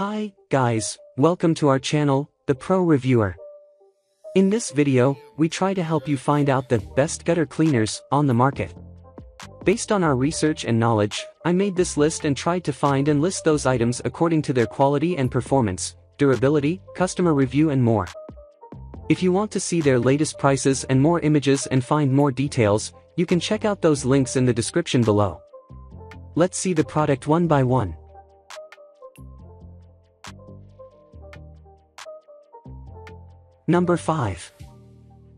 Hi, guys, welcome to our channel, The Pro Reviewer. In this video, we try to help you find out the best gutter cleaners on the market. Based on our research and knowledge, I made this list and tried to find and list those items according to their quality and performance, durability, customer review and more. If you want to see their latest prices and more images and find more details, you can check out those links in the description below. Let's see the product one by one. Number 5.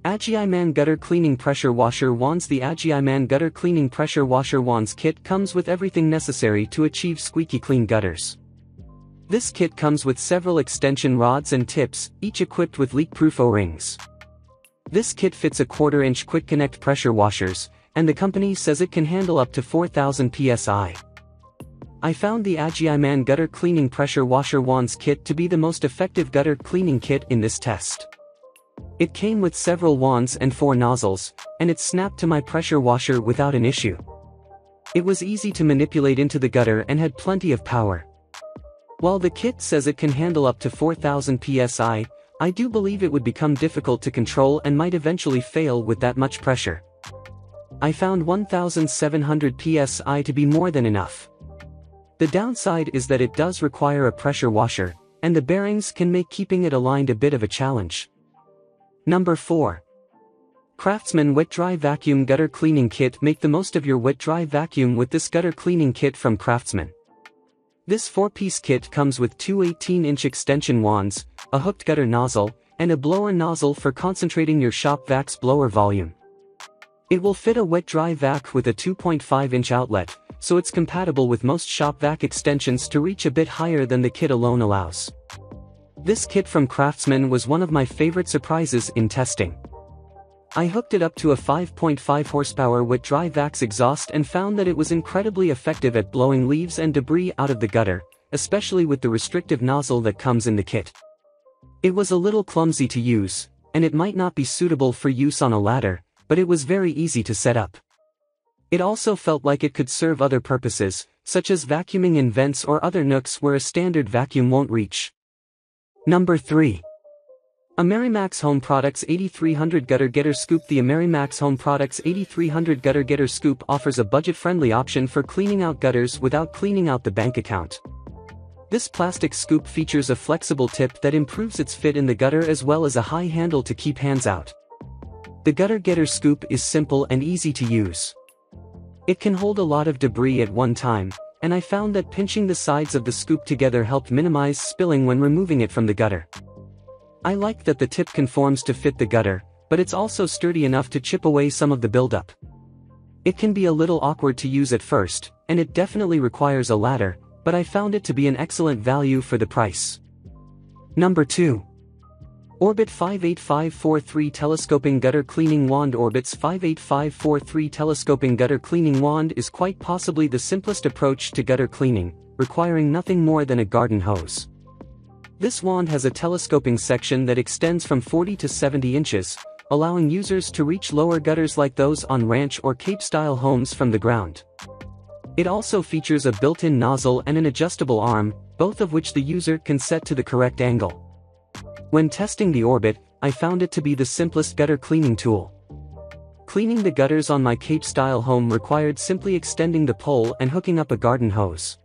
AGIMAN Gutter Cleaning Pressure Washer Wands. The AGIMAN Gutter Cleaning Pressure Washer Wands kit comes with everything necessary to achieve squeaky clean gutters. This kit comes with several extension rods and tips, each equipped with leak-proof O-rings. This kit fits a 1/4-inch quick connect pressure washers, and the company says it can handle up to 4,000 psi. I found the AGIMAN Gutter Cleaning Pressure Washer Wands kit to be the most effective gutter cleaning kit in this test. It came with several wands and 4 nozzles, and it snapped to my pressure washer without an issue. It was easy to manipulate into the gutter and had plenty of power. While the kit says it can handle up to 4,000 psi, I do believe it would become difficult to control and might eventually fail with that much pressure. I found 1,700 psi to be more than enough. The downside is that it does require a pressure washer, and the bearings can make keeping it aligned a bit of a challenge. Number 4. Craftsman Wet-Dry Vacuum Gutter Cleaning Kit. Make the most of your wet-dry vacuum with this gutter cleaning kit from Craftsman. This 4-piece kit comes with 2 18-inch extension wands, a hooked gutter nozzle, and a blower nozzle for concentrating your shop vac's blower volume. It will fit a wet-dry vac with a 2.5-inch outlet, so it's compatible with most shop vac extensions to reach a bit higher than the kit alone allows. This kit from Craftsman was one of my favorite surprises in testing. I hooked it up to a 5.5 horsepower wet-dry vac's exhaust and found that it was incredibly effective at blowing leaves and debris out of the gutter, especially with the restrictive nozzle that comes in the kit. It was a little clumsy to use, and it might not be suitable for use on a ladder, but it was very easy to set up. It also felt like it could serve other purposes, such as vacuuming in vents or other nooks where a standard vacuum won't reach. Number 3. Amerimax Home Products 8300 Gutter Getter Scoop. The Amerimax Home Products 8300 Gutter Getter Scoop offers a budget-friendly option for cleaning out gutters without cleaning out the bank account. This plastic scoop features a flexible tip that improves its fit in the gutter as well as a high handle to keep hands out. The Gutter Getter Scoop is simple and easy to use. It can hold a lot of debris at one time, and I found that pinching the sides of the scoop together helped minimize spilling when removing it from the gutter. I like that the tip conforms to fit the gutter, but it's also sturdy enough to chip away some of the buildup. It can be a little awkward to use at first, and it definitely requires a ladder, but I found it to be an excellent value for the price. Number 2. Orbit 58543 Telescoping Gutter Cleaning Wand. Orbit's 58543 Telescoping Gutter Cleaning Wand is quite possibly the simplest approach to gutter cleaning, requiring nothing more than a garden hose. This wand has a telescoping section that extends from 40 to 70 inches, allowing users to reach lower gutters like those on ranch or Cape-style homes from the ground. It also features a built-in nozzle and an adjustable arm, both of which the user can set to the correct angle. When testing the Orbit, I found it to be the simplest gutter cleaning tool. Cleaning the gutters on my Cape-style home required simply extending the pole and hooking up a garden hose.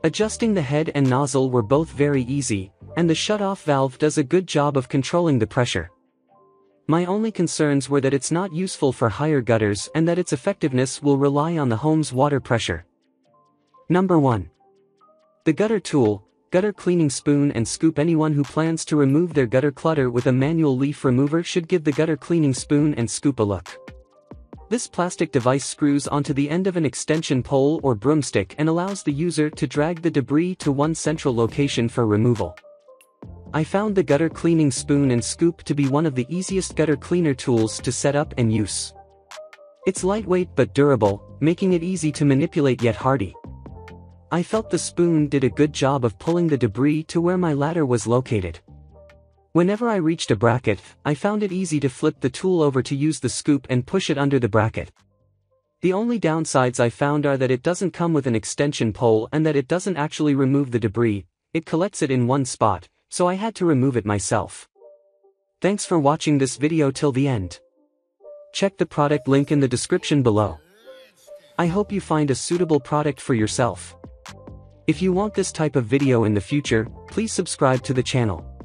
Adjusting the head and nozzle were both very easy, and the shut-off valve does a good job of controlling the pressure. My only concerns were that it's not useful for higher gutters and that its effectiveness will rely on the home's water pressure. Number 1. The Gutter Tool, Gutter Cleaning Spoon and Scoop. Anyone who plans to remove their gutter clutter with a manual leaf remover should give the gutter cleaning spoon and scoop a look. This plastic device screws onto the end of an extension pole or broomstick and allows the user to drag the debris to one central location for removal. I found the gutter cleaning spoon and scoop to be one of the easiest gutter cleaner tools to set up and use. It's lightweight but durable, making it easy to manipulate yet hardy. I felt the spoon did a good job of pulling the debris to where my ladder was located. Whenever I reached a bracket, I found it easy to flip the tool over to use the scoop and push it under the bracket. The only downsides I found are that it doesn't come with an extension pole and that it doesn't actually remove the debris, It collects it in one spot, so I had to remove it myself. Thanks for watching this video till the end. Check the product link in the description below. I hope you find a suitable product for yourself. If you want this type of video in the future, please subscribe to the channel.